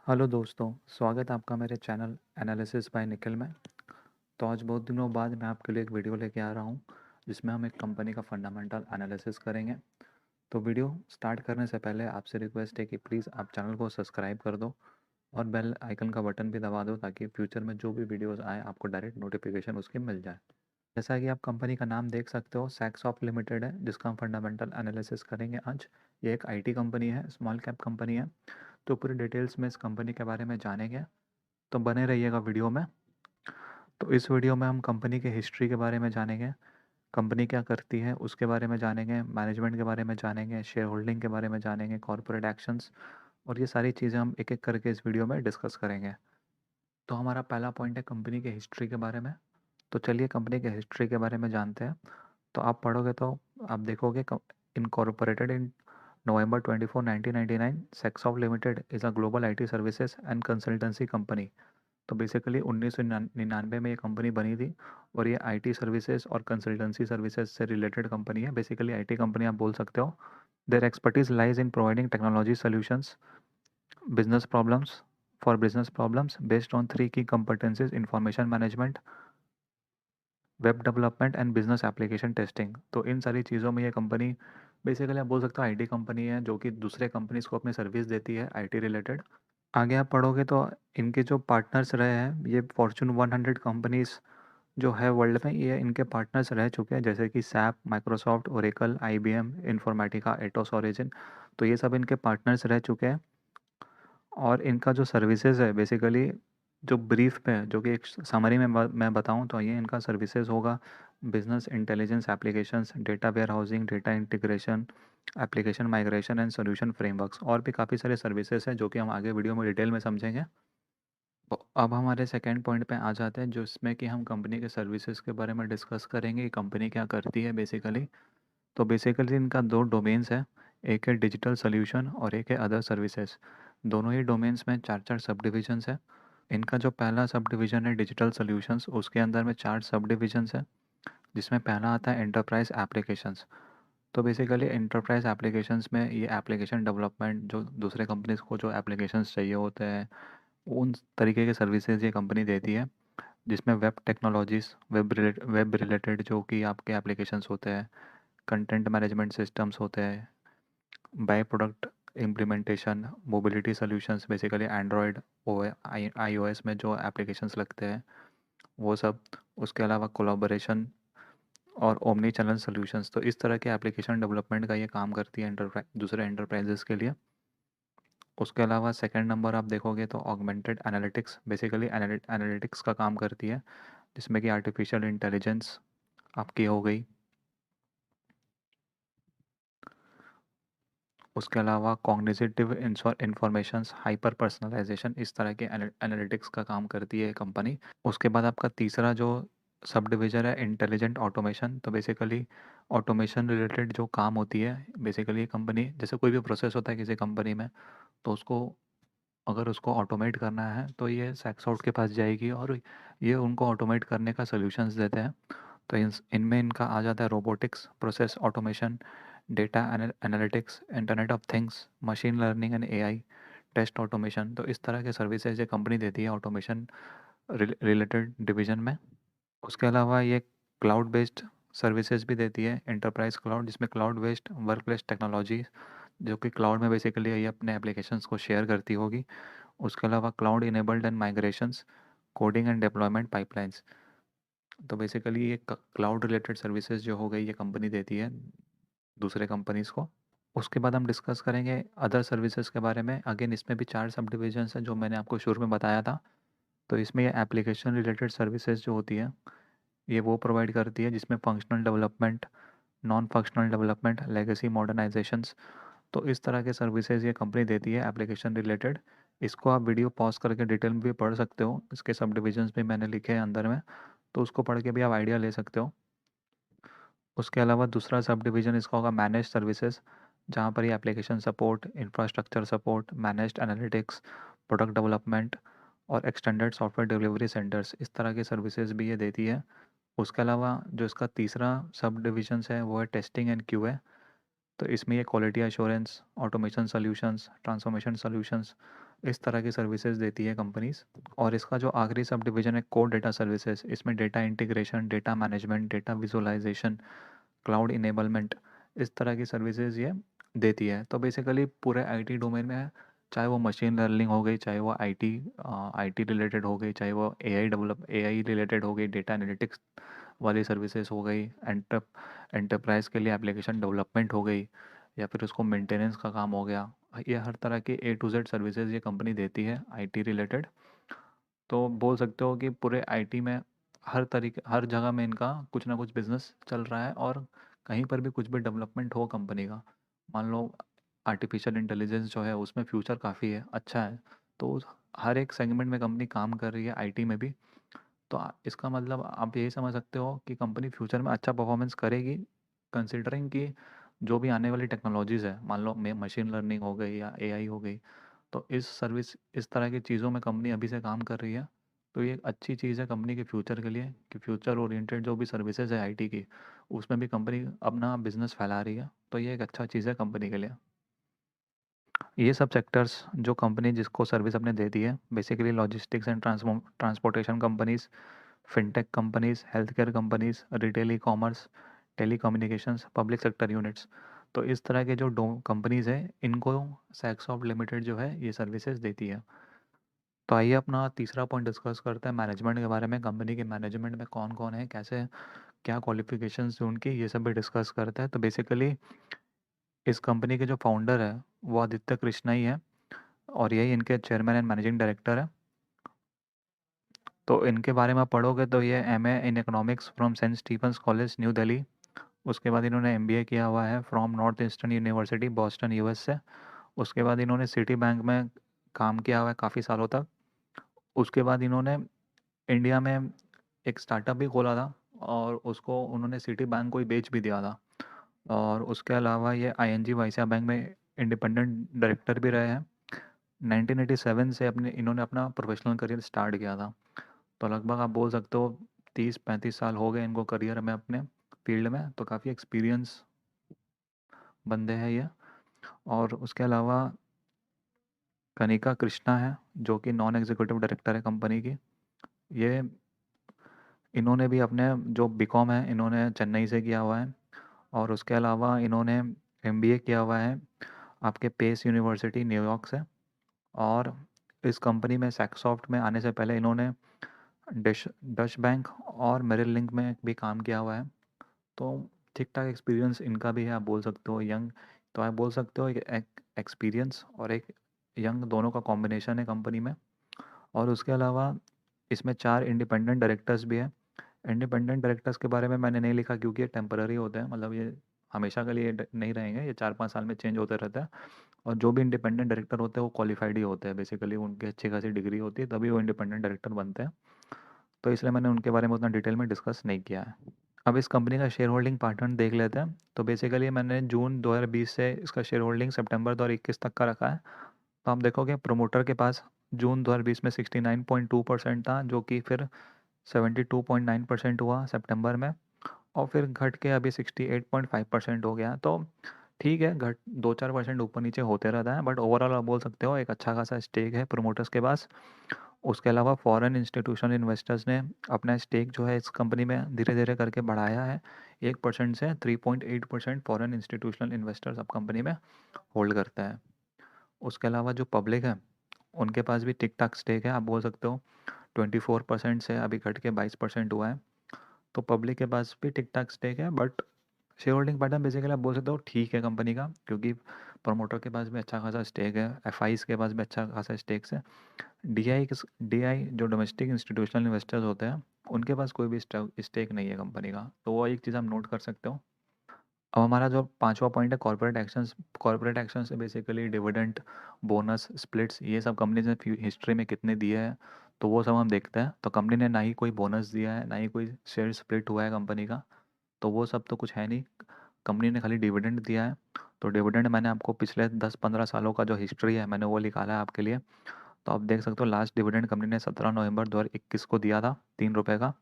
Hello दोस्तों, स्वागत है आपका मेरे चैनल एनालिसिस बाय निखिल में। तो आज बहुत दिनों बाद मैं आपके लिए एक वीडियो लेके आ रहा हूँ जिसमें हम एक कंपनी का फंडामेंटल एनालिसिस करेंगे। तो वीडियो स्टार्ट करने से पहले आपसे रिक्वेस्ट है कि प्लीज़ आप चैनल को सब्सक्राइब कर दो और बेल आइकन का बटन भी दबा दो ताकि फ्यूचर में जो भी वीडियोज़ आए आपको डायरेक्ट नोटिफिकेशन उसकी मिल जाए। जैसा कि आप कंपनी का नाम देख सकते हो, सैक्सॉफ्ट लिमिटेड है जिसका हम फंडामेंटल एनालिसिस करेंगे आज। ये एक आईटी कंपनी है, स्मॉल कैप कंपनी है। तो पूरी डिटेल्स में इस कंपनी के बारे में जानेंगे, तो बने रहिएगा वीडियो में। तो इस वीडियो में हम कंपनी के हिस्ट्री के बारे में जानेंगे, कंपनी क्या करती है उसके बारे में जानेंगे, मैनेजमेंट के बारे में जानेंगे, शेयर होल्डिंग के बारे में जानेंगे, कॉर्पोरेट एक्शंस, और ये सारी चीज़ें हम एक एक करके इस वीडियो में डिस्कस करेंगे। तो हमारा पहला पॉइंट है कंपनी के हिस्ट्री के बारे में। तो चलिए कंपनी के हिस्ट्री के बारे में जानते हैं। तो आप पढ़ोगे तो आप देखोगे incorporated in November 24 1999, Saksoft limited is a global IT services and consultancy company. तो बेसिकली 1999 में ये कंपनी बनी थी और ये आईटी सर्विसेज और कंसल्टेंसी सर्विसेज से रिलेटेड कंपनी है। बेसिकली आईटी कंपनी आप बोल सकते हो। Their expertise lies in providing technology solutions business problems for business problems based on three key competencies: information management, web development and business application testing. तो इन सारी चीज़ों में ये कंपनी बेसिकली आप बोल सकते हो आईटी कंपनी है जो कि दूसरे कंपनीज को अपनी सर्विस देती है आईटी रिलेटेड। आगे आप पढ़ोगे तो इनके जो पार्टनर्स रहे हैं, ये फॉर्चून 100 कंपनीज जो है वर्ल्ड में, ये इनके पार्टनर्स रह चुके हैं, जैसे कि SAP, Microsoft, Oracle, IBM, Informatica, Atos, Origin. तो ये सब इनके पार्टनर्स रह चुके हैं। और इनका जो सर्विसेज है बेसिकली, जो ब्रीफ पे है, जो कि एक समरी में मैं बताऊं तो ये इनका सर्विसेज होगा: business intelligence applications, data warehousing, data integration, application migration and solution frameworks, और भी काफ़ी सारे सर्विसेज हैं जो कि हम आगे वीडियो में डिटेल में समझेंगे। तो अब हमारे सेकंड पॉइंट पे आ जाते हैं, जो इसमें कि हम कंपनी के सर्विसेज के बारे में डिस्कस करेंगे कि कंपनी क्या करती है बेसिकली। तो बेसिकली इनका दो डोमेन्स है, एक है डिजिटल सोल्यूशन और एक है अदर सर्विसेज। दोनों ही डोमेन्स में चार चार सब डिविजन्स है। इनका जो पहला सब डिवीज़न है डिजिटल सॉल्यूशंस, उसके अंदर में चार सब डिविजन्स है, जिसमें पहला आता है एंटरप्राइज एप्लीकेशंस। तो बेसिकली एंटरप्राइज एप्लीकेशंस में ये एप्लीकेशन डेवलपमेंट, जो दूसरे कंपनीज को जो एप्लीकेशंस चाहिए होते हैं उन तरीके के सर्विसेज ये कंपनी देती है, जिसमें वेब टेक्नोलॉजीज़, वेब रिलेटेड जो कि आपके एप्लीकेशंस होते हैं, कंटेंट मैनेजमेंट सिस्टम्स होते हैं, by product implementation, mobility solutions, basically Android, iOS में जो एप्लीकेशंस लगते हैं वो सब। उसके अलावा कोलाबोरेशन और ओमनी चैनल सॉल्यूशंस। तो इस तरह के एप्लीकेशन डेवलपमेंट का ये काम करती है एंटरप्राइज, दूसरे एंटरप्राइजेस के लिए। उसके अलावा सेकंड नंबर आप देखोगे तो ऑगमेंटेड एनालिटिक्स, बेसिकली एनालिटिक्स का काम करती है, जिसमें कि आर्टिफिशियल इंटेलिजेंस आपकी हो गई। उसके अलावा कॉग्निटिव इंफॉर्मेशंस, हाइपर पर्सनलाइजेशन, इस तरह के एनालिटिक्स का काम करती है कंपनी। उसके बाद आपका तीसरा जो सब डिवीज़न है इंटेलिजेंट ऑटोमेशन। तो बेसिकली ऑटोमेशन रिलेटेड जो काम होती है, बेसिकली कंपनी जैसे कोई भी प्रोसेस होता है किसी कंपनी में, तो उसको अगर उसको ऑटोमेट करना है तो ये सैक्सऑफ्ट के पास जाएगी और ये उनको ऑटोमेट करने का सॉल्यूशंस देते हैं। तो इनमें इनका आ जाता है robotics, process automation, data analytics, internet of things, machine learning and AI, test automation. तो इस तरह के सर्विसेज ये कंपनी देती है ऑटोमेशन रिलेटेड डिवीजन में। उसके अलावा ये क्लाउड बेस्ड सर्विसेज भी देती है, एंटरप्राइज क्लाउड, जिसमें cloud based work place technology, जो कि क्लाउड में बेसिकली ये अपने एप्लीकेशंस को शेयर करती होगी। उसके अलावा cloud enabled and migrations, coding and deployment pipelines. तो बेसिकली ये क्लाउड रिलेटेड सर्विसेज जो हो गई ये कंपनी देती है दूसरे कंपनीज को। उसके बाद हम डिस्कस करेंगे अदर सर्विसेज के बारे में। अगेन इसमें भी चार सब डिविजन्स हैं जो मैंने आपको शुरू में बताया था। तो इसमें ये एप्लीकेशन रिलेटेड सर्विसेज जो होती है ये वो प्रोवाइड करती है, जिसमें functional development, non functional development, legacy modernisations. तो इस तरह के सर्विसेज ये कंपनी देती है एप्लीकेशन रिलेटेड। इसको आप वीडियो पॉज करके डिटेल में भी पढ़ सकते हो, इसके सब डिविजन्स भी मैंने लिखे हैं अंदर में, तो उसको पढ़ के भी आप आइडिया ले सकते हो। उसके अलावा दूसरा सब डिवीज़न इसका होगा मैनेज सर्विसेज, जहाँ पर ये application support, infrastructure support, managed analytics, product development और एक्सटेंडेड सॉफ्टवेयर डिलीवरी सेंटर्स, इस तरह की सर्विसेज भी ये देती है। उसके अलावा जो इसका तीसरा सब डिविजन्स है वो है टेस्टिंग एंड क्यूए। तो इसमें ये quality assurance, automation solutions, transformation solutions, इस तरह की सर्विसेज देती है कंपनीज। और इसका जो आखिरी सब डिवीज़न है कोर डेटा सर्विसेज, इसमें data integration, data management, data visualisation, cloud enablement, इस तरह की सर्विसेज ये देती है। तो बेसिकली पूरे आईटी डोमेन में है, चाहे वो मशीन लर्निंग हो गई, चाहे वो आईटी रिलेटेड हो गई, चाहे वो एआई रिलेटेड हो गई, डेटा एनालिटिक्स वाली सर्विसेज हो गई, एंटरप्राइज के लिए एप्लीकेशन डेवलपमेंट हो गई, या फिर उसको मेंटेनेंस का काम हो गया। ये हर तरह की A to Z सर्विसेज ये कंपनी देती है आईटी रिलेटेड। तो बोल सकते हो कि पूरे आईटी में हर जगह में इनका कुछ ना कुछ बिजनेस चल रहा है। और कहीं पर भी कुछ भी डेवलपमेंट हो कंपनी का, मान लो आर्टिफिशियल इंटेलिजेंस जो है उसमें फ्यूचर काफ़ी है, अच्छा है। तो हर एक सेगमेंट में कंपनी काम कर रही है आईटी में भी। तो इसका मतलब आप यही समझ सकते हो कि कंपनी फ्यूचर में अच्छा परफॉर्मेंस करेगी, कंसिडरिंग कि जो भी आने वाली टेक्नोलॉजीज़ है, मान लो मशीन लर्निंग हो गई या एआई हो गई, तो इस तरह की चीज़ों में कंपनी अभी से काम कर रही है। तो ये एक अच्छी चीज़ है कंपनी के फ्यूचर के लिए, कि फ्यूचर ओरिएंटेड जो भी सर्विसेज है आईटी की, उसमें भी कंपनी अपना बिजनेस फैला रही है। तो ये एक अच्छा चीज़ है कंपनी के लिए। ये सब सेक्टर्स जो कंपनी जिसको सर्विस अपने दे दी है, basically logistics and transportation companies, fintech companies, health care companies, retail e commerce, telecommunications, public sector units. तो इस तरह के जो कंपनीज हैं, इनको सैक्सॉफ्ट लिमिटेड जो है ये सर्विसेज देती है। तो आइए अपना तीसरा पॉइंट डिस्कस करते हैं मैनेजमेंट के बारे में। कंपनी के मैनेजमेंट में कौन कौन है, कैसे, क्या क्वालिफिकेशंस हैं उनकी, ये सब भी डिस्कस करते हैं। तो बेसिकली इस कंपनी के जो फाउंडर है वो आदित्य कृष्णा ही है, और यही इनके चेयरमैन एंड मैनेजिंग डायरेक्टर है। तो इनके बारे में आप पढ़ोगे तो ये MA in economics from Saint Stephen's College New Delhi. उसके बाद इन्होंने एमबीए किया हुआ है from North Eastern University Boston US से। उसके बाद इन्होंने सिटी बैंक में काम किया हुआ है काफ़ी सालों तक। उसके बाद इन्होंने इंडिया में एक स्टार्टअप भी खोला था, और उसको उन्होंने सिटी बैंक को ही बेच भी दिया था। और उसके अलावा ये आईएनजी वाइसिया बैंक में इंडिपेंडेंट डायरेक्टर भी रहे हैं। 1987 से इन्होंने अपना प्रोफेशनल करियर स्टार्ट किया था। तो लगभग आप बोल सकते हो 30-35 साल हो गए इनको करियर में अपने फील्ड में। तो काफ़ी एक्सपीरियंस बंदे हैं ये। और उसके अलावा कनिका कृष्णा है, जो कि नॉन एग्जीक्यूटिव डायरेक्टर है कंपनी की। ये इन्होंने भी अपने जो बीकॉम है इन्होंने चेन्नई से किया हुआ है। और उसके अलावा इन्होंने एमबीए किया हुआ है आपके पेस यूनिवर्सिटी न्यूयॉर्क से। और इस कंपनी में सैक्सॉफ्ट में आने से पहले इन्होंने डच डच बैंक और मेरिल लिंक में भी काम किया हुआ है। तो ठीक ठाक एक्सपीरियंस इनका भी है, आप बोल सकते हो यंग। तो आप बोल सकते हो एक एक्सपीरियंस और एक यंग दोनों का कॉम्बिनेशन है कंपनी में। और उसके अलावा इसमें 4 इंडिपेंडेंट डायरेक्टर्स भी हैं। इंडिपेंडेंट डायरेक्टर्स के बारे में मैंने नहीं लिखा क्योंकि ये टेम्पररी होते हैं, मतलब ये हमेशा के लिए नहीं रहेंगे, ये 4-5 साल में चेंज होते रहता है। और जो भी इंडिपेंडेंट डायरेक्टर होते हैं वो क्वालिफाइड ही होते हैं, बेसिकली उनकी अच्छी खासी डिग्री होती है तभी वो इंडिपेंडेंट डायरेक्टर बनते हैं। तो इसलिए मैंने उनके बारे में उतना डिटेल में डिस्कस नहीं किया है। अब इस कंपनी का शेयर होल्डिंग पैटर्न देख लेते हैं। तो बेसिकली मैंने जून 2020 से इसका शेयर होल्डिंग सितंबर 2021 तक का रखा है। तो आप देखोगे प्रमोटर के पास जून 2020 में 69.2% था, जो कि फिर 72.9% हुआ सितंबर में, और फिर घट के अभी 68.5% हो गया। तो ठीक है, घट 2-4% ऊपर नीचे होते रहता है, बट ओवरऑल आप बोल सकते हो एक अच्छा खासा स्टेक है प्रमोटर्स के पास। उसके अलावा फॉरेन इंस्टीट्यूशनल इन्वेस्टर्स ने अपना स्टेक जो है इस कंपनी में धीरे धीरे करके बढ़ाया है। 1% से 3.8% फॉरेन इंस्टीट्यूशनल इन्वेस्टर्स अब कंपनी में होल्ड करता है। उसके अलावा जो पब्लिक है उनके पास भी ठीक ठाक स्टेक है, आप बोल सकते हो 24% से अभी घट के 22% हुआ है। तो पब्लिक के पास भी ठीक ठाक स्टेक है, but share holding pattern basically आप बोल सकते हो ठीक है कंपनी का, क्योंकि प्रमोटर के पास भी अच्छा खासा स्टेक है, एफआईज के पास भी अच्छा खासा स्टेक्स है। डीआई जो डोमेस्टिक इंस्टीट्यूशनल इन्वेस्टर्स होते हैं उनके पास कोई भी स्टेक नहीं है कंपनी का। तो वो एक चीज़ आप नोट कर सकते हो। अब हमारा जो पांचवा पॉइंट है कॉर्पोरेट एक्शंस। कॉर्पोरेट एक्शंस से बेसिकली डिविडेंड, बोनस, स्प्लिट्स, ये सब कंपनी ने हिस्ट्री में कितने दिए हैं तो वो सब हम देखते हैं। तो कंपनी ने ना ही कोई बोनस दिया है, ना ही कोई शेयर स्प्लिट हुआ है कंपनी का, तो वो सब तो कुछ है नहीं। कंपनी ने खाली डिविडेंड दिया है। तो डिविडेंड मैंने आपको पिछले 10-15 सालों का जो हिस्ट्री है मैंने वो निकाला है आपके लिए। तो आप देख सकते हो लास्ट डिविडेंड कंपनी ने 17 नवंबर 2021 को दिया था, 3 रुपये का।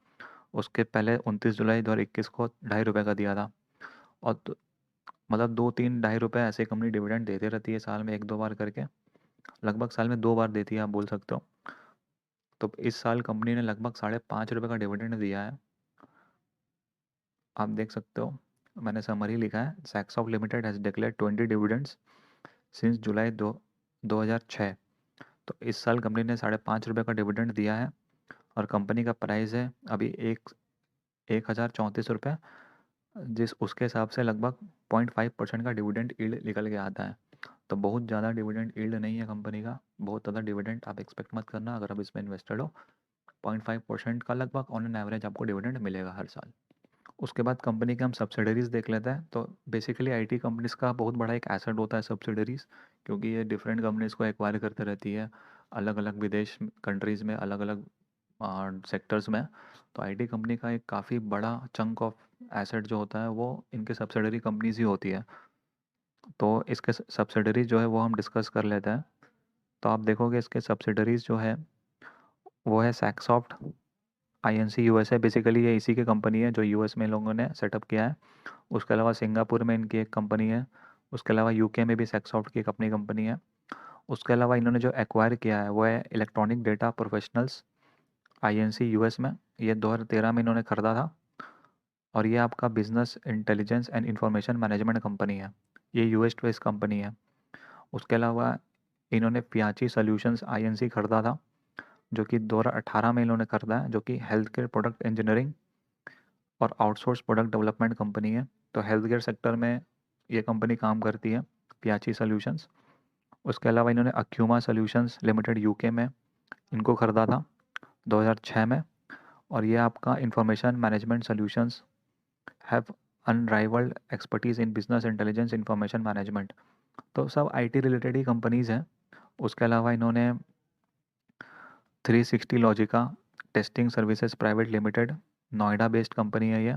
उसके पहले 29 जुलाई 2021 को 2.5 रुपये का दिया था। और मतलब 2-3 2.5 रुपये ऐसे कंपनी डिविडेंड देते रहती है साल में 1-2 बार करके। लगभग साल में 2 बार देती है, आप बोल सकते हो। तो इस साल कंपनी ने लगभग ₹5.5 का डिविडेंड दिया है। आप देख सकते हो, मैंने समरी लिखा है, Saksoft limited has declared 20 dividends since July 2006। तो इस साल कंपनी ने ₹5.5 का डिविडेंड दिया है और कंपनी का प्राइस है अभी 1,034 रुपये, जिस उसके हिसाब से लगभग 0.5% का डिविडेंड यील्ड निकल के आता है। तो बहुत ज़्यादा डिविडेंड यील्ड नहीं है कंपनी का, बहुत ज़्यादा डिविडेंड आप एक्सपेक्ट मत करना अगर आप इसमें इन्वेस्टेड हो। 0.5% का लगभग ऑन एन एवरेज आपको डिविडेंड मिलेगा हर साल। उसके बाद कंपनी के हम सब्सिडरीज़ देख लेते हैं। तो बेसिकली आईटी कंपनीज़ का बहुत बड़ा एक एसेट होता है सब्सिडरीज़, क्योंकि ये डिफरेंट कंपनीज़ को एक्वायर करते रहती है अलग अलग विदेश कंट्रीज़ में, अलग अलग सेक्टर्स में। तो आईटी कंपनी का एक काफ़ी बड़ा चंक ऑफ एसेट जो होता है वो इनके सब्सिडरी कंपनीज ही होती है। तो इसके सब्सिडरीज जो है वो हम डिस्कस कर लेते हैं। तो आप देखोगे इसके सब्सिडरीज जो है वो है सैक्सॉफ्ट आईएनसी यूएसए, बेसिकली ये इसी की कंपनी है जो यूएस में इन लोगों ने सेटअप किया है। उसके अलावा सिंगापुर में इनकी एक कंपनी है। उसके अलावा यूके में भी सैक्सॉफ्ट की एक अपनी कंपनी है। उसके अलावा इन्होंने जो एक्वायर किया है वो है electronic data professionals INC US में। ये 2013 में इन्होंने खरीदा था और ये आपका business intelligence and information management company है। ये यूएस बेस्ड कंपनी है। उसके अलावा इन्होंने पियाची सॉल्यूशंस आईएनसी खरीदा था, जो कि 2018 में इन्होंने खरीदा है, जो कि हेल्थ केयर प्रोडक्ट इंजीनियरिंग और आउटसोर्स प्रोडक्ट डेवलपमेंट कंपनी है। तो हेल्थ केयर सेक्टर में ये कंपनी काम करती है, पियाची सॉल्यूशंस। उसके अलावा इन्होंने अक्यूमा सॉल्यूशंस लिमिटेड यूके में इनको खरीदा था 2006 में। और ये आपका information management solutions have unrivalled expertise in business intelligence information management. तो सब आईटी रिलेटेड ही कंपनीज़ हैं। उसके अलावा इन्होंने 360 Logica testing services private limited, Noida based company है ये,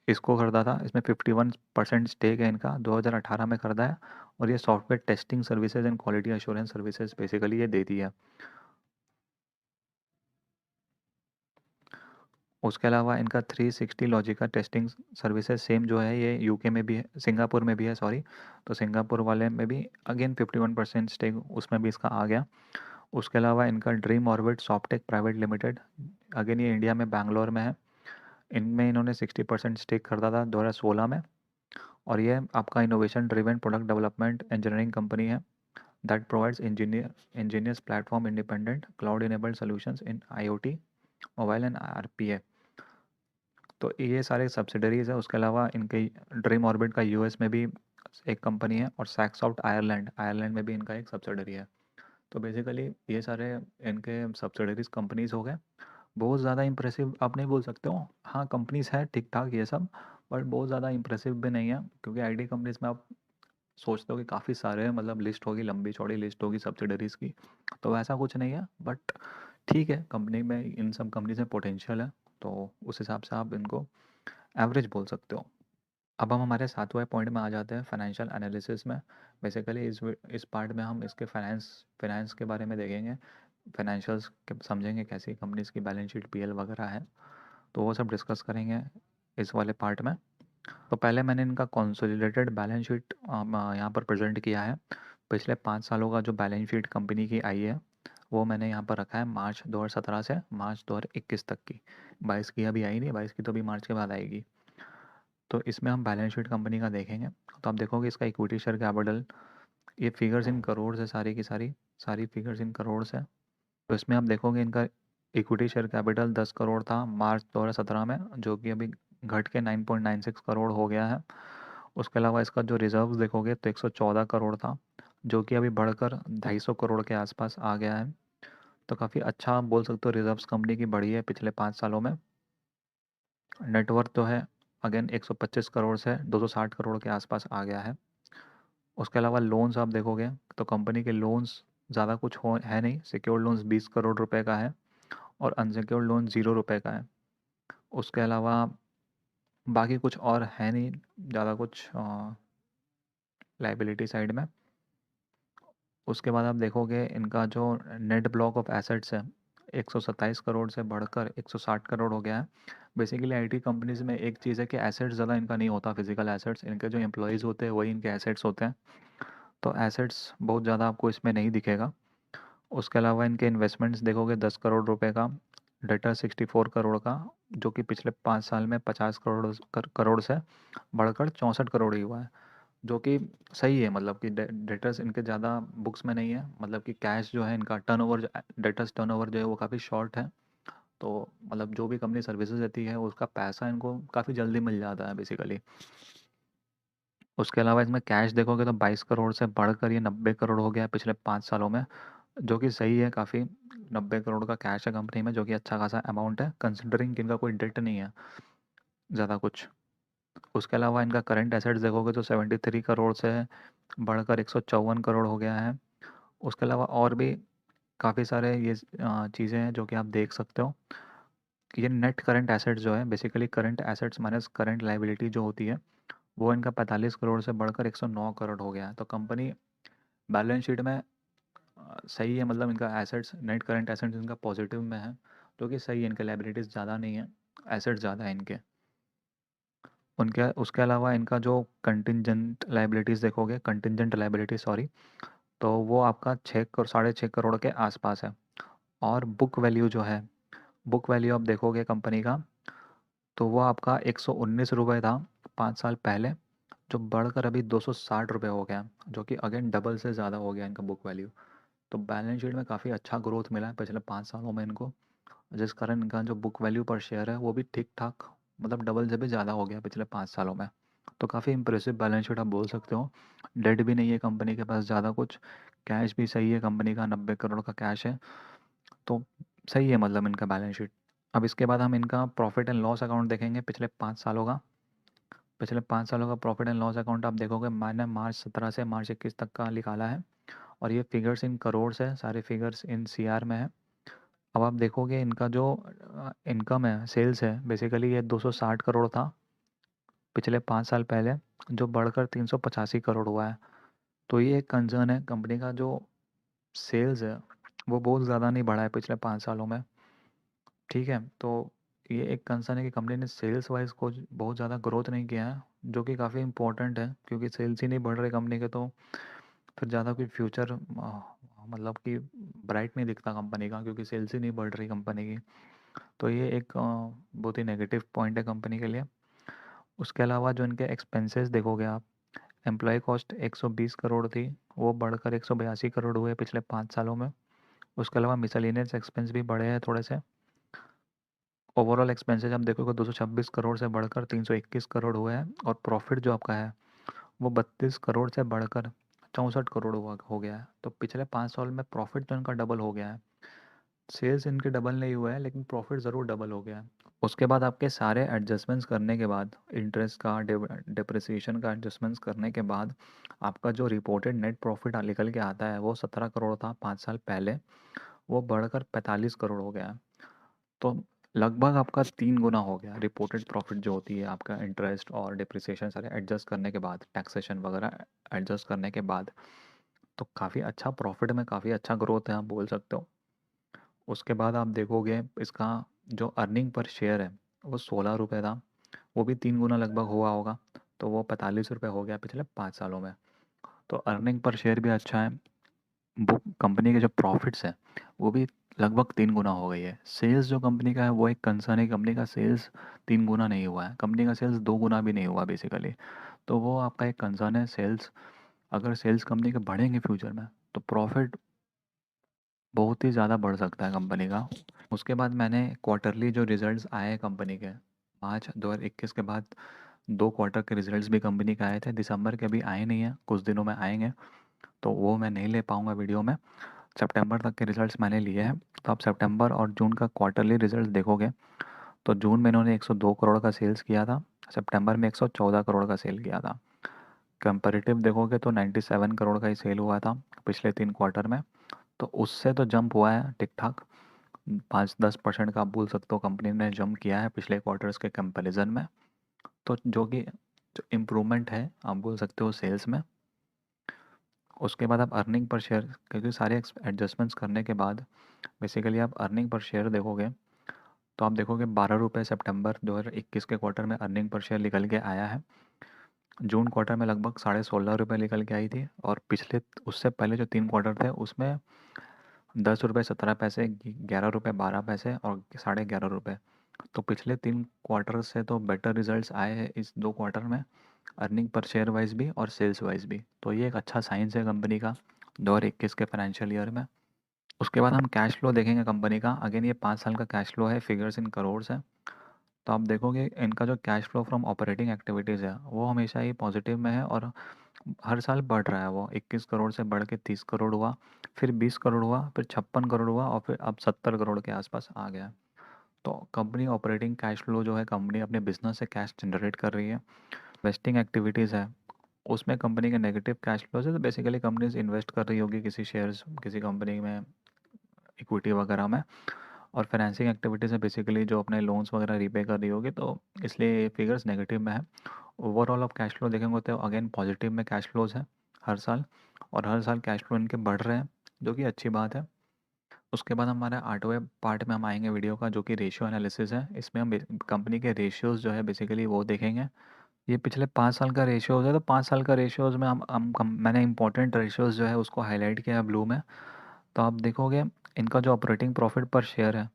इसको खरीदा था। इसमें 51% स्टेक है इनका, 2018 में खरीदा है। और ये software testing services and quality assurance services basically ये देती है। उसके अलावा इनका 360 लॉजिका टेस्टिंग सर्विसेज सेम जो है ये यूके में भी है, सिंगापुर में भी है, सॉरी। तो सिंगापुर वाले में भी अगेन 51% स्टेक उसमें भी इसका आ गया। उसके अलावा इनका dream orbit Softech private limited, again ये इंडिया में बैंगलोर में है। इनमें इन्होंने 60% स्टेक खरीदा था 2016 में। और ये आपका innovation driven product development engineering company है that provides engineers platform independent cloud enabled solutions in IoT mobile and RPA. तो ये सारे सब्सिडरीज है। उसके अलावा इनके ड्रीम ऑर्बिट का यूएस में भी एक कंपनी है और सैक्सॉफ्ट आयरलैंड आयरलैंड में भी इनका एक सब्सिडरी है। तो बेसिकली ये सारे इनके सब्सिडरीज कंपनीज हो गए। बहुत ज़्यादा इंप्रेसिव आप नहीं बोल सकते हो, हाँ कंपनीज है ठीक ठाक ये सब, बट बहुत ज़्यादा इंप्रेसिव भी नहीं है, क्योंकि आईटी कंपनीज में आप सोचते हो कि काफ़ी सारे मतलब लिस्ट होगी, लंबी चौड़ी लिस्ट होगी सब्सिडरीज की। तो वैसा कुछ नहीं है, बट ठीक है, कंपनी में इन सब कंपनीज में पोटेंशियल है, तो उस हिसाब से आप इनको एवरेज बोल सकते हो। अब हम हमारे 7वें पॉइंट में आ जाते हैं, फाइनेंशियल एनालिसिस में। बेसिकली इस पार्ट में हम इसके फाइनेंस के बारे में देखेंगे, फाइनेंशियल्स के समझेंगे कैसी कंपनीज की बैलेंस शीट पीएल वगैरह है, तो वो सब डिस्कस करेंगे इस वाले पार्ट में। तो पहले मैंने इनका कंसोलिडेटेड बैलेंस शीट यहाँ पर प्रेजेंट किया है। पिछले 5 सालों का जो बैलेंस शीट कंपनी की आई है वो मैंने यहाँ पर रखा है मार्च 2017 से मार्च 2021 तक की। 22 की अभी आई नहीं, 22 की तो अभी मार्च के बाद आएगी। तो इसमें हम बैलेंस शीट कंपनी का देखेंगे। तो आप देखोगे इसका इक्विटी शेयर कैपिटल, ये फिगर्स इन करोड़ है, सारी की सारी फिगर्स इन करोड़ है। तो इसमें आप देखोगे इनका इक्विटी शेयर कैपिटल 10 करोड़ था मार्च 2017 में, जो कि अभी घट के 9.96 करोड़ हो गया है। उसके अलावा इसका जो रिजर्व देखोगे तो 114 करोड़ था, जो कि अभी बढ़कर 250 करोड़ के आसपास आ गया है। तो काफ़ी अच्छा आप बोल सकते हो रिजर्व्स कंपनी की बढ़ी है पिछले 5 सालों में। नेटवर्थ जो है अगेन 125 करोड़ से 260 करोड़ के आसपास आ गया है। उसके अलावा लोन्स आप देखोगे तो कंपनी के लोन्स ज़्यादा कुछ हो है नहीं, सिक्योर्ड लोन्स 20 करोड़ रुपए का है और अनसिक्योर्ड लोन 0 रुपए का है। उसके अलावा बाकी कुछ और है नहीं ज़्यादा कुछ लाइबिलिटी साइड में। उसके बाद आप देखोगे इनका जो नेट ब्लॉक ऑफ एसेट्स है 127 करोड़ से बढ़कर 160 करोड़ हो गया है। बेसिकली आईटी कंपनीज में एक चीज़ है कि एसेट्स ज़्यादा इनका नहीं होता, फिजिकल एसेट्स, इनके जो एम्प्लॉयज़ होते हैं वही इनके एसेट्स होते हैं। तो एसेट्स बहुत ज़्यादा आपको इसमें नहीं दिखेगा। उसके अलावा इनके इन्वेस्टमेंट्स देखोगे 10 करोड़ रुपए का, डेटर 64 करोड़ का, जो कि पिछले 5 साल में 50 करोड़ से बढ़कर 64 करोड़ ही हुआ है, जो कि सही है। मतलब कि डेटर्स इनके ज़्यादा बुक्स में नहीं है, मतलब कि कैश जो है इनका टर्नओवर, डेटर्स टर्नओवर जो है वो काफ़ी शॉर्ट है। तो मतलब जो भी कंपनी सर्विसेज देती है उसका पैसा इनको काफ़ी जल्दी मिल जाता है बेसिकली। उसके अलावा इसमें कैश देखोगे तो 22 करोड़ से बढ़कर ये 90 करोड़ हो गया है पिछले 5 सालों में, जो कि सही है काफ़ी। 90 करोड़ का कैश है कंपनी में, जो कि अच्छा खासा अमाउंट है कंसिडरिंग कि इनका कोई डेट नहीं है ज़्यादा कुछ। उसके अलावा इनका करंट एसेट्स देखोगे तो 73 करोड़ से बढ़कर 154 करोड़ हो गया है। उसके अलावा और भी काफ़ी सारे ये चीज़ें हैं जो कि आप देख सकते हो। ये नेट करंट एसेट्स जो है basically current assets minus current liability जो होती है, वो इनका 45 करोड़ से बढ़कर 109 करोड़ हो गया है। तो कंपनी बैलेंस शीट में सही है, मतलब इनका एसेट्स, नेट करंट एसेट्स इनका पॉजिटिव में है, जो कि सही है। इनके लाइबिलिटीज़ ज़्यादा नहीं है, एसेट्स ज़्यादा है इनके। उनके उसके अलावा इनका जो कंटिंजेंट लाइबिलिटीज़ देखोगे, कंटिंजेंट लाइबिलिटी सॉरी, तो वो आपका 6 साढ़े 6 करोड़ के आसपास है। और बुक वैल्यू जो है, बुक वैल्यू आप देखोगे कंपनी का, तो वो आपका 119 रुपये था 5 साल पहले, जो बढ़कर अभी 260 रुपये हो गया, जो कि अगेन डबल से ज़्यादा हो गया इनका बुक वैल्यू। तो बैलेंस शीट में काफ़ी अच्छा ग्रोथ मिला है पिछले 5 सालों में इनको, जिस कारण इनका जो बुक वैल्यू पर शेयर है वो भी ठीक ठाक, मतलब डबल से भी ज़्यादा हो गया पिछले 5 सालों में। तो काफ़ी इंप्रेसिव बैलेंस शीट आप बोल सकते हो। डेट भी नहीं है कंपनी के पास ज़्यादा कुछ, कैश भी सही है कंपनी का, 90 करोड़ का कैश है। तो सही है मतलब इनका बैलेंस शीट। अब इसके बाद हम इनका प्रॉफिट एंड लॉस अकाउंट देखेंगे पिछले 5 सालों का। पिछले 5 सालों का प्रॉफिट एंड लॉस अकाउंट आप देखोगे, मैंने मार्च 17 से मार्च 21 तक का निकाला है, और ये फिगर्स इन करोड़ है, सारे फिगर्स इन सीआर में है। अब आप देखोगे इनका जो इनकम है, सेल्स है, बेसिकली ये 260 करोड़ था पिछले 5 साल पहले, जो बढ़कर 385 करोड़ हुआ है। तो ये एक कंसर्न है, कंपनी का जो सेल्स है वो बहुत ज़्यादा नहीं बढ़ा है पिछले 5 सालों में। ठीक है, तो ये एक कंसर्न है कि कंपनी ने सेल्स वाइज को बहुत ज़्यादा ग्रोथ नहीं किया है, जो कि काफ़ी इंपॉर्टेंट है, क्योंकि सेल्स ही नहीं बढ़ रहे कंपनी के, तो फिर ज़्यादा कोई फ्यूचर मतलब कि ब्राइट नहीं दिखता कंपनी का, क्योंकि सेल्स ही नहीं बढ़ रही कंपनी की। तो ये एक बहुत ही नेगेटिव पॉइंट है कंपनी के लिए। उसके अलावा जो इनके एक्सपेंसेस देखोगे आप, एम्प्लॉय कॉस्ट 120 करोड़ थी, वो बढ़कर 182 करोड़ हुए पिछले 5 सालों में। उसके अलावा मिसलेनियस एक्सपेंस भी बढ़े हैं थोड़े से। ओवरऑल एक्सपेंसेस आप देखोगे 226 करोड़ से बढ़कर 321 करोड़ हुए हैं, और प्रॉफिट जो आपका है वो 32 करोड़ से बढ़कर 64 करोड़ हुआ हो गया है। तो पिछले 5 साल में प्रॉफिट तो इनका डबल हो गया है। सेल्स इनके डबल नहीं हुआ है, लेकिन प्रॉफिट ज़रूर डबल हो गया है। उसके बाद आपके सारे एडजस्टमेंट्स करने के बाद, इंटरेस्ट का, डिप्रिसिएशन का एडजस्टमेंट्स करने के बाद, आपका जो रिपोर्टेड नेट प्रॉफिट निकल के आता है वो 17 करोड़ था 5 साल पहले, वो बढ़कर 45 करोड़ हो गया है। तो लगभग आपका 3 गुना हो गया रिपोर्टेड प्रॉफिट जो होती है आपका, इंटरेस्ट और डिप्रिसिएशन सारे एडजस्ट करने के बाद, टैक्सेशन वगैरह एडजस्ट करने के बाद। तो काफ़ी अच्छा प्रॉफिट में काफ़ी अच्छा ग्रोथ है, आप बोल सकते हो। उसके बाद आप देखोगे इसका जो अर्निंग पर शेयर है वो 16 रुपये था, वो भी 3 गुना लगभग हुआ होगा, तो वो 45 रुपये हो गया पिछले 5 सालों में। तो अर्निंग पर शेयर भी अच्छा है। बुक कंपनी के जो प्रॉफिट्स हैं वो भी लगभग 3 गुना हो गई है। सेल्स जो कंपनी का है वो एक कंसर्न है, कंपनी का सेल्स 3 गुना नहीं हुआ है, कंपनी का सेल्स 2 गुना भी नहीं हुआ बेसिकली। तो वो आपका एक कंसर्न है सेल्स। अगर सेल्स कंपनी के बढ़ेंगे फ्यूचर में, तो प्रॉफिट बहुत ही ज़्यादा बढ़ सकता है कंपनी का। उसके बाद मैंने क्वार्टरली जो रिजल्ट्स आए हैं कंपनी के, मार्च 2021 के बाद 2 क्वार्टर के रिजल्ट्स भी कंपनी के आए थे, दिसंबर के अभी आए नहीं हैं, कुछ दिनों में आएंगे, तो वो मैं नहीं ले पाऊँगा वीडियो में। सितंबर तक के रिजल्ट्स मैंने लिए हैं, तो आप सितंबर और जून का क्वार्टरली रिजल्ट देखोगे, तो जून में इन्होंने 102 करोड़ का सेल्स किया था, सितंबर में 114 करोड़ का सेल किया था। कंपैरेटिव देखोगे तो 97 करोड़ का ही सेल हुआ था पिछले 3 क्वार्टर में। तो उससे तो जंप हुआ है ठीक ठाक, 5-10% का आप बोल सकते हो कंपनी ने जंप किया है पिछले क्वार्टर्स के कंपैरिजन में। तो जो कि जो इम्प्रूवमेंट है आप बोल सकते हो सेल्स में। उसके बाद आप अर्निंग पर शेयर, क्योंकि सारे एडजस्टमेंट्स करने के बाद बेसिकली आप अर्निंग पर शेयर देखोगे, तो आप देखोगे 12 रुपये सितंबर 2021 के क्वार्टर में अर्निंग पर शेयर निकल के आया है। जून क्वार्टर में लगभग ₹16.5 निकल के आई थी, और पिछले उससे पहले जो 3 क्वार्टर थे उसमें ₹10.17, ₹11.12 और ₹11.5। तो पिछले 3 क्वार्टर से तो बेटर रिजल्ट्स आए हैं इस 2 क्वार्टर में, अर्निंग पर शेयर वाइज भी और सेल्स वाइज भी। तो ये एक अच्छा साइंस है कंपनी का 2021 के फाइनेंशियल ईयर में। उसके बाद हम कैश फ्लो देखेंगे कंपनी का। अगेन ये 5 साल का कैश फ्लो है, फिगर्स इन करोड़ है। तो आप देखोगे इनका जो cash flow from operating activities है वो हमेशा ही पॉजिटिव में है, और हर साल बढ़ रहा है। वो 21 करोड़ से बढ़ के 30 करोड़ हुआ, फिर 20 करोड़ हुआ, फिर 56 करोड़ हुआ, और फिर अब 70 करोड़ के आसपास आ गया। तो कंपनी ऑपरेटिंग कैश फ्लो जो है, कंपनी अपने बिजनेस से कैश जनरेट कर रही है। इन्वेस्टिंग एक्टिविटीज़ है, उसमें कंपनी के नेगेटिव कैश फ्लो से तो बेसिकली कंपनीज इन्वेस्ट कर रही होगी किसी शेयर्स, किसी कंपनी में, इक्विटी वगैरह में। और फाइनेंसिंग एक्टिविटीज़ है बेसिकली जो अपने लोन्स वगैरह रीपे कर रही होगी, तो इसलिए ये फिगर्स नेगेटिव में है। ओवरऑल आप कैश फ्लो देखेंगे तो अगेन पॉजिटिव में कैश फ्लोज है हर साल, और हर साल कैश फ्लो इनके बढ़ रहे हैं, जो कि अच्छी बात है। उसके बाद हमारे 8वें पार्ट में हम आएंगे वीडियो का, जो कि रेशियो एनालिसिस है। इसमें हम कंपनी के रेशियोज़ जो है बेसिकली वो देखेंगे। ये पिछले 5 साल का रेशियोज़ है, तो 5 साल का रेशियोज़ में मैंने इंपॉर्टेंट रेशियोज़ जो है उसको हाईलाइट किया है ब्लू में। तो आप देखोगे इनका जो ऑपरेटिंग प्रॉफिट पर शेयर है,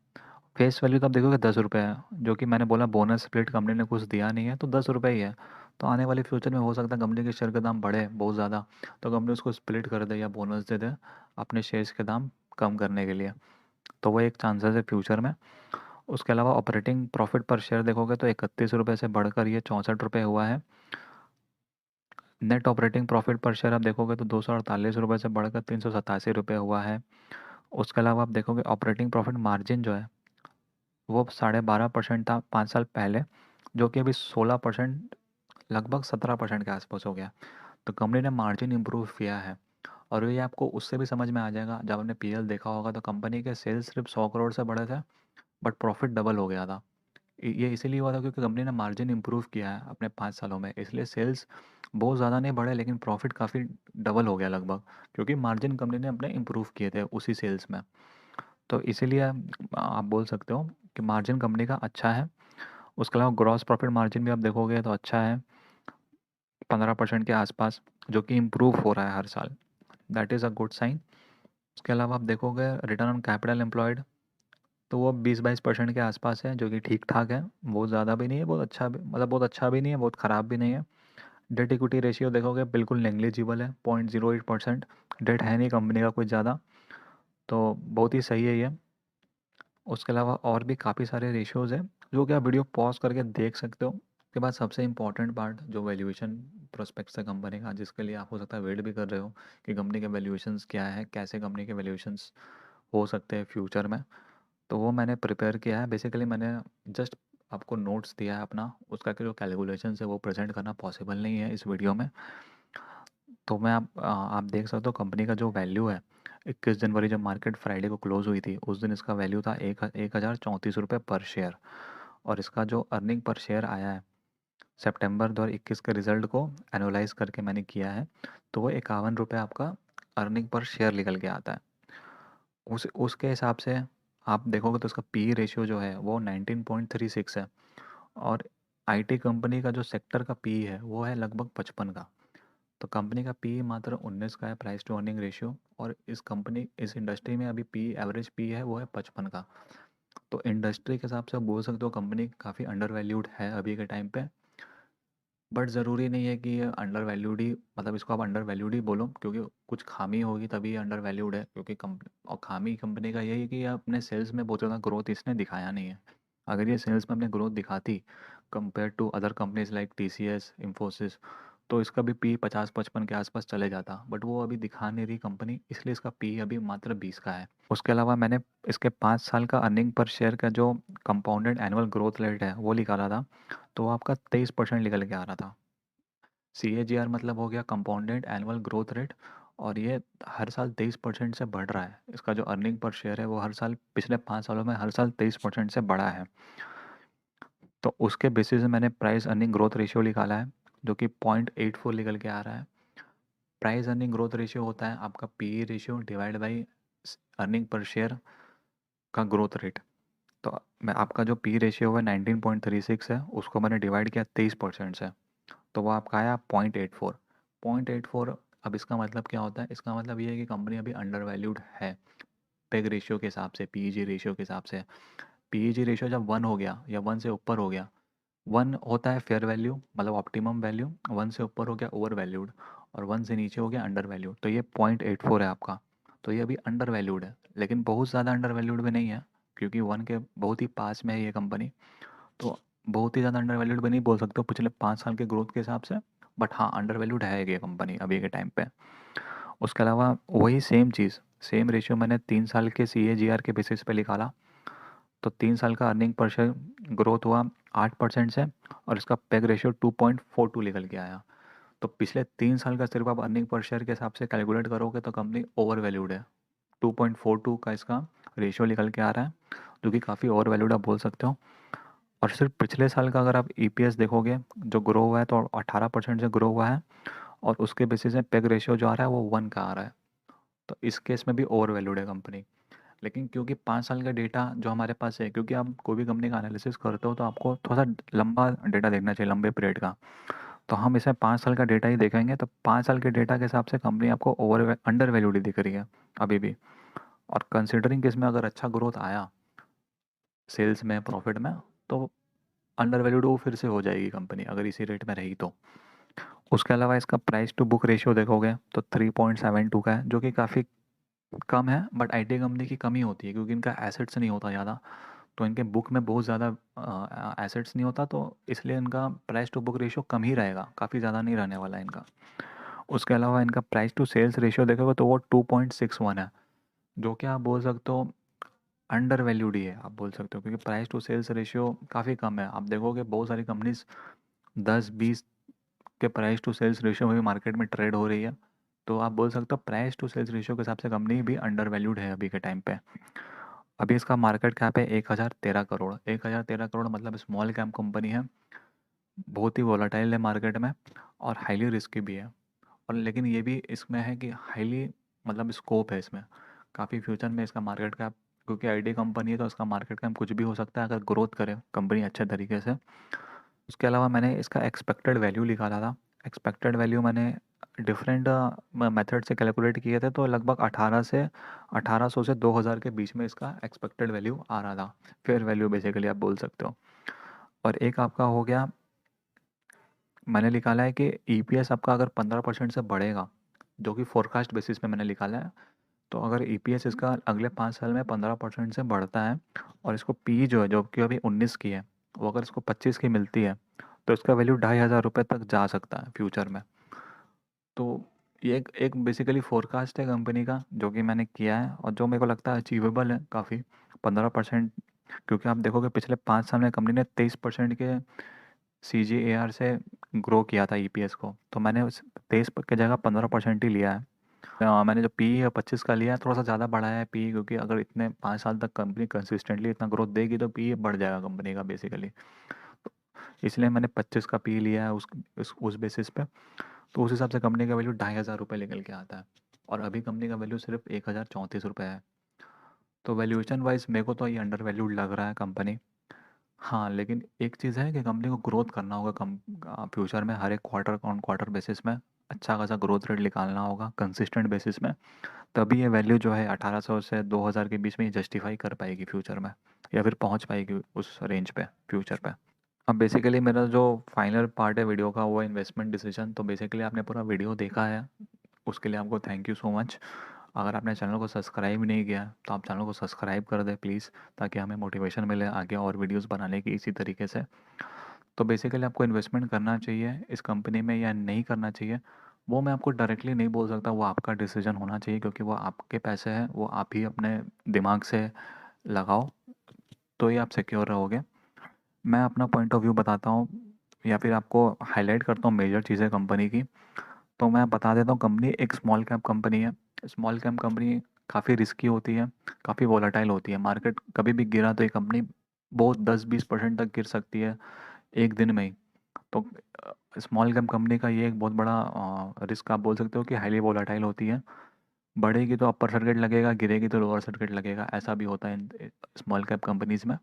फेस वैल्यू तो आप देखोगे ₹10 है, जो कि मैंने बोला बोनस स्प्लिट कंपनी ने कुछ दिया नहीं है, तो ₹10 ही है। तो आने वाले फ्यूचर में हो सकता है कंपनी के शेयर का दाम बढ़े बहुत ज़्यादा, तो कंपनी उसको स्प्लिट कर दे या बोनस दे दे अपने शेयर्स के दाम कम करने के लिए। तो वो एक चांसेस है फ्यूचर में। उसके अलावा ऑपरेटिंग प्रॉफिट पर शेयर देखोगे तो ₹31 से बढ़कर ये ₹64 हुआ है। नेट ऑपरेटिंग प्रॉफिट पर शेयर आप देखोगे तो ₹248 से बढ़कर ₹387 हुआ है। उसके अलावा आप देखोगे ऑपरेटिंग प्रॉफिट मार्जिन जो है वो 12.5% था 5 साल पहले, जो कि अभी 16%, लगभग 17% के आसपास हो गया। तो कंपनी ने मार्जिन इम्प्रूव किया है। और ये आपको उससे भी समझ में आ जाएगा, जब आपने पीएल देखा होगा तो कंपनी के सेल्स सिर्फ 100 करोड़ से बढ़े थे, बट प्रॉफिट डबल हो गया था। ये इसीलिए हुआ था क्योंकि कंपनी ने मार्जिन इम्प्रूव किया है अपने 5 सालों में, इसलिए सेल्स बहुत ज़्यादा नहीं बढ़े लेकिन प्रॉफिट काफ़ी डबल हो गया लगभग, क्योंकि मार्जिन कंपनी ने अपने इम्प्रूव किए थे उसी सेल्स में। तो इसीलिए आप बोल सकते हो कि मार्जिन कंपनी का अच्छा है। उसके अलावा ग्रॉस प्रॉफिट मार्जिन भी आप देखोगे तो अच्छा है, 15% के आसपास, जो कि इम्प्रूव हो रहा है हर साल। That is a good sign. उसके अलावा आप देखोगे रिटर्न ऑन कैपिटल एम्प्लॉयड, तो वो 20-22% के आसपास है, जो कि ठीक ठाक है। बहुत ज़्यादा भी नहीं है, बहुत अच्छा भी, मतलब बहुत अच्छा भी नहीं है, बहुत ख़राब भी नहीं है। डेट इक्विटी रेशियो देखोगे बिल्कुल नेग्लिजिबल है, 0.08%। डेट है नहीं कंपनी का कुछ ज़्यादा, तो बहुत ही सही है ये। उसके अलावा और भी काफ़ी सारे रेशियोज़ हैं, जो कि आप वीडियो पॉज करके देख सकते हो। उसके बाद सबसे इम्पोर्टेंट पार्ट जो वैल्यूएशन प्रोस्पेक्ट्स है कंपनी का, जिसके लिए आप हो सकता है वेट भी कर रहे हो कि कंपनी के वैल्यूएशंस क्या है, कैसे कंपनी के वैल्यूएशंस हो सकते हैं फ्यूचर में। तो वो मैंने प्रिपेयर किया है। बेसिकली मैंने जस्ट आपको नोट्स दिया है अपना, उसका के जो कैलकुलेशन है वो प्रेजेंट करना पॉसिबल नहीं है इस वीडियो में। तो मैं आप देख सकते हो कंपनी का जो वैल्यू है, 21 जनवरी जब मार्केट फ्राइडे को क्लोज हुई थी उस दिन इसका वैल्यू था 1034 रुपये पर शेयर। और इसका जो अर्निंग पर शेयर आया है सितंबर 2021 के रिजल्ट को एनालाइज करके मैंने किया है, तो वो ₹51 आपका अर्निंग पर शेयर निकल के आता है। उसके हिसाब से आप देखोगे तो उसका पी रेशियो जो है वो 19.36 है, और आईटी कंपनी का जो सेक्टर का पी है वो है लगभग 55 का। तो कंपनी का पी मात्र 19 का है, प्राइस टू अर्निंग रेशियो। और इस इंडस्ट्री में अभी पी एवरेज पी है वो है 55 का। तो इंडस्ट्री के हिसाब से आप बोल सकते हो कंपनी काफ़ी अंडर वैल्यूड है अभी के टाइम पे। बट ज़रूरी नहीं है कि ये अंडर वैल्यूड ही, मतलब इसको आप अंडर वैल्यूड ही बोलो, क्योंकि कुछ खामी होगी तभी अंडर वैल्यूड है। क्योंकि और खामी कंपनी का यही है कि ये अपने सेल्स में बहुत ज़्यादा ग्रोथ इसने दिखाया नहीं है। अगर ये सेल्स में अपने ग्रोथ दिखाती compare to other companies like TCS, Infosys, तो इसका भी पी 50-55 के आसपास चले जाता। बट वो अभी दिखा नहीं रही कंपनी, इसलिए इसका पी अभी मात्र 20 का है। उसके अलावा मैंने इसके 5 साल का अर्निंग पर शेयर का जो कंपाउंडेड एनुअल ग्रोथ रेट है वो निकाला था, तो वो आपका 23% निकल के आ रहा था। CAGR मतलब हो गया कंपाउंडेड एनुअल ग्रोथ रेट, और ये हर साल 23% से बढ़ रहा है। इसका जो अर्निंग पर शेयर है वो हर साल पिछले 5 सालों में हर साल 23% से बढ़ा है। तो उसके बेसिस से मैंने प्राइस अर्निंग ग्रोथ रेशियो निकाला है, जो कि 0.84 निकल के आ रहा है। प्राइस अर्निंग ग्रोथ रेशियो होता है आपका P ratio divide by earning per share का ग्रोथ रेट। तो मैं आपका जो पी रेशियो है 19.36 है, उसको मैंने डिवाइड किया 23% से, तो वो आपका आया 0.84। 0.84। अब इसका मतलब क्या होता है? इसका मतलब ये है कि कंपनी अभी अंडर वैल्यूड है पेग रेशियो के हिसाब से, पीईजी रेशियो के हिसाब से। पीईजी रेशियो जब 1 हो गया या 1 से ऊपर हो गया, 1 होता है फेयर वैल्यू मतलब ऑप्टिमम वैल्यू, 1 से ऊपर हो गया ओवर वैल्यूड, और 1 से नीचे हो गया अंडर वैल्यूड। तो ये 0.84 है आपका। तो ये अभी अंडर वैल्यूड है, लेकिन बहुत ज़्यादा अंडर वैल्यूड भी नहीं है, क्योंकि 1 के बहुत ही पास में है ये कंपनी। तो बहुत ही ज़्यादा अंडर वैल्यूड भी नहीं बोल सकते हो पिछले 5 साल के ग्रोथ के हिसाब से, बट हाँ अंडर वैल्यूड है ये कंपनी अभी के टाइम पे। उसके अलावा वही सेम चीज़, सेम रेशियो मैंने 3 साल के CAGR के बेसिस पे निकाला। तो 3 साल का अर्निंग पर शेयर ग्रोथ हुआ 8% से, और इसका पेग रेशियो 2.42 निकल के आया। तो पिछले 3 साल का सिर्फ आप अर्निंग पर शेयर के हिसाब से कैलकुलेट करोगे तो कंपनी ओवर वैल्यूड है। 2.42 का इसका रेशियो निकल के आ रहा है, जो कि काफ़ी ओवर वैल्यूड आप बोल सकते हो। और सिर्फ पिछले साल का अगर आप EPS देखोगे जो ग्रो हुआ है, तो 18% से ग्रो हुआ है, और उसके बेसिस में पेग रेशियो जो आ रहा है वो 1 का आ रहा है। तो इस केस में भी ओवर वैल्यूड है कंपनी। लेकिन क्योंकि 5 साल का डेटा जो हमारे पास है, क्योंकि आप कोई भी कंपनी का एनालिसिस करते हो तो आपको थोड़ा सा लंबा डेटा देखना चाहिए, लंबे पीरियड का। तो हम इसमें 5 साल का डेटा ही देखेंगे, तो 5 साल के डेटा के हिसाब से कंपनी आपको ओवर अंडर वैल्यूड ही दिख रही है अभी भी। और कंसिडरिंग कि इसमें अगर अच्छा ग्रोथ आया सेल्स में, प्रॉफिट में, तो अंडर वैल्यूड वो फिर से हो जाएगी कंपनी अगर इसी रेट में रही तो। उसके अलावा इसका प्राइस टू बुक रेशियो देखोगे तो 3.72 का है, जो कि काफ़ी कम है, बट IT कंपनी की कमी होती है क्योंकि इनका एसेट्स नहीं होता ज़्यादा। तो इनके बुक में बहुत ज़्यादा एसेट्स नहीं होता, तो इसलिए इनका प्राइस टू बुक रेशियो कम ही रहेगा, काफ़ी ज़्यादा नहीं रहने वाला है इनका। उसके अलावा इनका प्राइस टू सेल्स रेशियो देखोगे तो वो 2.61 है, जो कि आप बोल सकते हो अंडर वैल्यूड ही है, आप बोल सकते हो, क्योंकि प्राइस टू सेल्स रेशियो काफ़ी कम है। आप देखोगे बहुत सारी कंपनीज 10-20 के प्राइस टू सेल्स रेशियो में भी मार्केट में ट्रेड हो रही है। तो आप बोल सकते हो प्राइस टू सेल्स रेशियो के हिसाब से कंपनी भी अंडर वैल्यूड है अभी के टाइम पे। अभी इसका मार्केट कैप है 1013 करोड़। 1013 करोड़ मतलब स्मॉल कैप कंपनी है, बहुत ही वोलाटाइल है मार्केट में, और हाईली रिस्की भी है। और लेकिन ये भी इसमें है कि हाईली मतलब स्कोप है इसमें काफ़ी फ्यूचर में इसका मार्केट कैप, क्योंकि IT कंपनी है तो इसका मार्केट कैप कुछ भी हो सकता है अगर ग्रोथ करे कंपनी अच्छे तरीके से। उसके अलावा मैंने इसका एक्सपेक्टेड वैल्यू निकाला था। एक्सपेक्टेड वैल्यू मैंने डिफरेंट मेथड से कैलकुलेट किए थे, तो लगभग 1800 से 2000 के बीच में इसका एक्सपेक्टेड वैल्यू आ रहा था। फेयर वैल्यू बेसिकली आप बोल सकते हो। और एक आपका हो गया, मैंने निकाला है कि EPS आपका अगर 15% से बढ़ेगा, जो कि फोरकास्ट बेसिस पे मैंने निकाला है, तो अगर EPS इसका अगले 5 साल में 15% से बढ़ता है, और इसको PE जो है जो कि अभी 19 की है, वो अगर इसको 25 की मिलती है, तो इसका वैल्यू 2500 रुपये तक जा सकता है फ्यूचर में। तो ये एक बेसिकली फोरकास्ट है कंपनी का जो कि मैंने किया है, और जो मेरे को लगता है अचीवेबल है काफ़ी 15%। क्योंकि आप देखोगे पिछले 5 साल में कंपनी ने 23% के CAGR से ग्रो किया था EPS को, तो मैंने उस 23 की जगह 15% ही लिया है। मैंने जो PE है 25 का लिया है, थोड़ा सा ज़्यादा बढ़ाया है PE, क्योंकि अगर इतने 5 साल तक कंपनी कंसिस्टेंटली इतना ग्रोथ देगी तो PE बढ़ जाएगा कंपनी का बेसिकली। इसलिए मैंने 25 का PE लिया है उस बेसिस पे। तो उस हिसाब से कंपनी का वैल्यू 2500 रुपये निकल के आता है, और अभी कंपनी का वैल्यू सिर्फ 1034 रुपये है। तो वैल्यूएशन वाइज मेरे को तो ये अंडर वैल्यूड लग रहा है कंपनी। हाँ, लेकिन एक चीज़ है कि कंपनी को ग्रोथ करना होगा, कम फ्यूचर में हर एक क्वार्टर ऑन क्वार्टर बेसिस में अच्छा खासा ग्रोथ रेट निकालना होगा कंसिस्टेंट बेसिस में। तभी ये वैल्यू जो है 1800 से 2000 के बीच में ये जस्टिफाई कर पाएगी फ्यूचर में, या फिर पहुंच पाएगी उस रेंज पे फ्यूचर पे। अब बेसिकली मेरा जो फाइनल पार्ट है वीडियो का वो इन्वेस्टमेंट डिसीजन। तो बेसिकली आपने पूरा वीडियो देखा है, उसके लिए आपको थैंक यू सो मच। अगर आपने चैनल को सब्सक्राइब नहीं किया है, तो आप चैनल को सब्सक्राइब कर दें प्लीज़, ताकि हमें मोटिवेशन मिले आगे और वीडियोस बनाने की इसी तरीके से। तो बेसिकली आपको इन्वेस्टमेंट करना चाहिए इस कंपनी में या नहीं करना चाहिए, वो मैं आपको डायरेक्टली नहीं बोल सकता, वो आपका डिसीजन होना चाहिए, क्योंकि वो आपके पैसे हैं, वो आप ही अपने दिमाग से लगाओ, तो ही आप सिक्योर रहोगे। मैं अपना पॉइंट ऑफ व्यू बताता हूँ, या फिर आपको हाईलाइट करता हूँ मेजर चीज़ें कंपनी की। तो मैं बता देता हूँ, कंपनी एक स्मॉल कैप कंपनी है। स्मॉल कैप कंपनी काफ़ी रिस्की होती है, काफ़ी वॉलेटाइल होती है। मार्केट कभी भी गिरा तो ये कंपनी बहुत 10-20% तक गिर सकती है एक दिन में ही। तो स्मॉल कैप कंपनी का ये एक बहुत बड़ा रिस्क आप बोल सकते हो कि हाईली वॉलेटाइल होती है। बढ़ेगी तो अपर सर्किट लगेगा, गिरेगी तो लोअर सर्किट लगेगा, ऐसा भी होता है इन स्मॉल कैप कंपनीज़ में।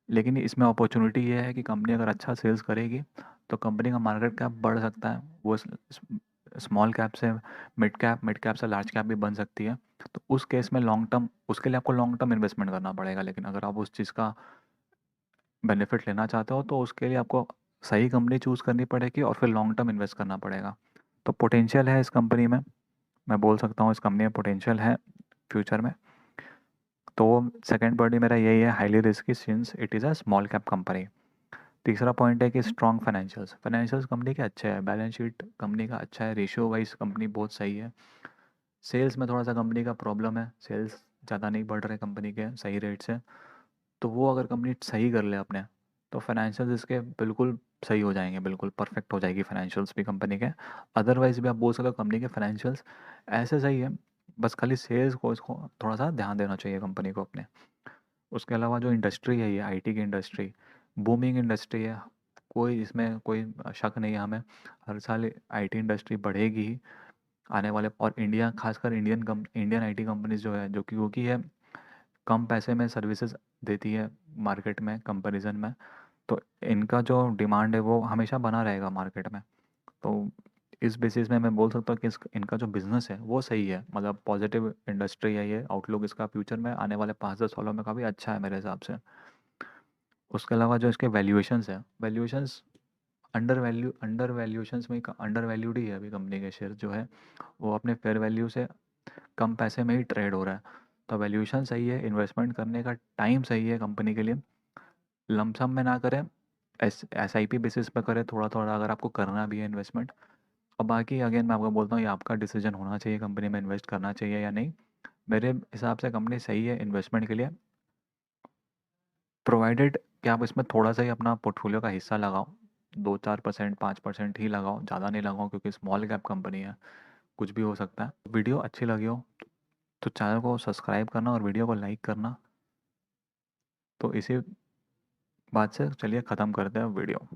लेकिन इसमें अपॉर्चुनिटी ये है कि कंपनी अगर अच्छा सेल्स करेगी तो कंपनी का मार्केट कैप बढ़ सकता है, वो स्मॉल कैप से मिड कैप से लार्ज कैप भी बन सकती है। तो उस केस में लॉन्ग टर्म, उसके लिए आपको लॉन्ग टर्म इन्वेस्टमेंट करना पड़ेगा, लेकिन अगर आप उस चीज़ का बेनिफिट लेना चाहते हो तो उसके लिए आपको सही कंपनी चूज़ करनी पड़ेगी और फिर लॉन्ग टर्म इन्वेस्ट करना पड़ेगा। तो पोटेंशियल है इस कंपनी में, मैं बोल सकता हूँ इस कंपनी में पोटेंशियल है फ्यूचर में। तो सेकंड पॉइंट मेरा यही है, highly risky since it is a small cap company. तीसरा पॉइंट है कि स्ट्रॉन्ग फाइनेंशियल्स, फाइनेंशियल्स कंपनी के अच्छे हैं, बैलेंस शीट कंपनी का अच्छा है, रेशियो वाइज कंपनी बहुत सही है। सेल्स में थोड़ा सा कंपनी का प्रॉब्लम है, सेल्स ज़्यादा नहीं बढ़ रहे कंपनी के सही रेट से। तो वो अगर कंपनी सही कर ले अपने, तो फाइनेंशियल्स इसके बिल्कुल सही हो जाएंगे, बिल्कुल परफेक्ट हो जाएगी फाइनेंशियल्स भी कंपनी के। अदरवाइज भी आप बोल सकते हो कंपनी के फाइनेंशियल्स ऐसे सही है, बस खाली सेल्स को इसको थोड़ा सा ध्यान देना चाहिए कंपनी को अपने। उसके अलावा जो इंडस्ट्री है, ये आईटी की इंडस्ट्री बूमिंग इंडस्ट्री है, कोई इसमें कोई शक नहीं है हमें। हर साल आईटी इंडस्ट्री बढ़ेगी ही आने वाले, और इंडिया खासकर इंडियन आईटी कंपनीज जो है, जो कि क्योंकि ये कम पैसे में सर्विसेज देती है मार्केट में कंपैरिजन में, तो इनका जो डिमांड है वो हमेशा बना रहेगा मार्केट में। तो इस बेसिस में मैं बोल सकता हूँ कि इनका जो बिज़नेस है वो सही है, मतलब पॉजिटिव इंडस्ट्री है ये, आउटलुक इसका फ्यूचर में आने वाले 5-10 सालों में काफ़ी अच्छा है मेरे हिसाब से। उसके अलावा जो इसके वैल्यूएशंस है, वैल्यूएशंस अंडर वैल्यूएशंस में अंडर वैल्यूड ही है अभी कंपनी के शेयर जो है, वो अपने फेयर वैल्यू से कम पैसे में ही ट्रेड हो रहा है। तो वैल्यूएशन सही है, इन्वेस्टमेंट करने का टाइम सही है कंपनी के लिए, लमसम में ना करें, एसआईपी बेसिस पे करें थोड़ा थोड़ा अगर आपको करना भी है इन्वेस्टमेंट। और बाकी अगेन मैं आपको बोलता हूँ ये आपका डिसीजन होना चाहिए कंपनी में इन्वेस्ट करना चाहिए या नहीं। मेरे हिसाब से कंपनी सही है इन्वेस्टमेंट के लिए, प्रोवाइडेड कि आप इसमें थोड़ा सा ही अपना पोर्टफोलियो का हिस्सा लगाओ, 2-4%, 5% ही लगाओ, ज़्यादा नहीं लगाओ, क्योंकि स्मॉल कैप कंपनी है, कुछ भी हो सकता है। वीडियो अच्छी लगी हो तो चैनल को सब्सक्राइब करना और वीडियो को लाइक करना। तो इसी बात से चलिए ख़त्म करते हैं वीडियो।